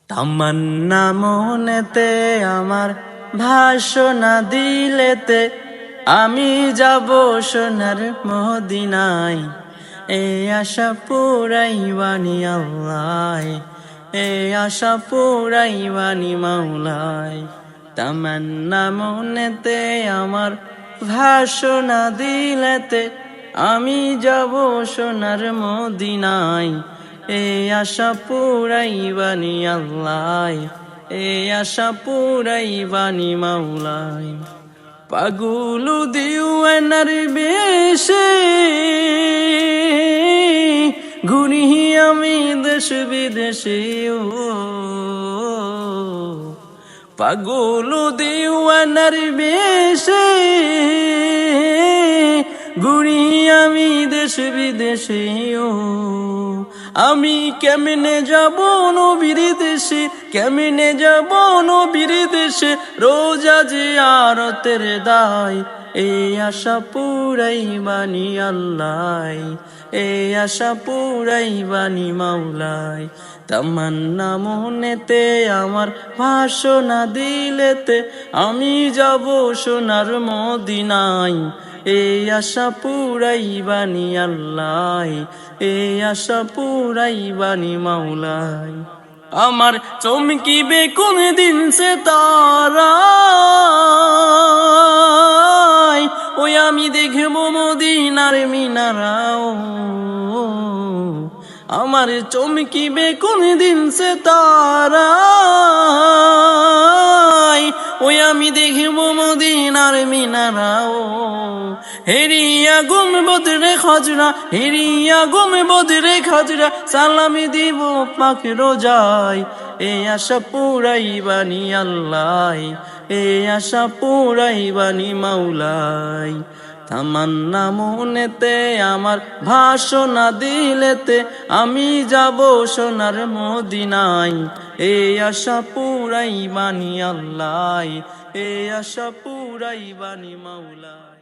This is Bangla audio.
তামান্না মনেতে আমার ভাষণা দিলেতে আমি যাব সোনার মদিনায়। এই আশা পুরাইবানি আল্লাহ, এই আশা পুরাইবানি মাওলায়। তামান্না মনেতে আমার ভাষণা দিলেতে আমি যাব সোনার মদিনায়। এই আশা পুরাইবানি আল্লাহ, এই আশা পুরাইবানি মাওলায়। পাগুলু দিওয়ানার বেশে ঘুরি আমি দেশ বিদেশে, পাগুলু দিওয়ানার বেশে ঘুরি আমি দেশ বিদেশে। আমি কেমনে যাব নবীর দেশে, কেমনে যাব নবীর দেশে, রোজা জিয়ারতের দায়। এই আশা পুরাইবানি আল্লাহ, এই আশা পুরাইবানি মাওলায়। তামান্না মনেতে আমার ভাষণা দিলেতে আমি যাব সোনার মদিনায়। এই আশা পুরাইবানি আল্লাহ, এই আশা পুরাইবানি মাওলায়। আমার চমকিবে কোন দিন সে তারা, ওই আমি দেখব মদিনার মিনারাও। আমার চমকিবে কোন দিন সে তারা, ওই আমি দেখব মদিনার মিনারাও। হেরিয়া গুম বদরে খজরা, হেরিয়া গুম বদরে খজরা, সালামি দিব পাক রোজায়। এই আশা পুরাইবানি আল্লাহ, এই আশা পুরাইবানি মাওলায়। তামান্না মনেতে আমার ভাষণা দিলেতে আমি যাব সোনার মদিনায়। এই আশা পুরাইবানি আল্লাহ, এই আশা পুরাইবানি মাওলায়।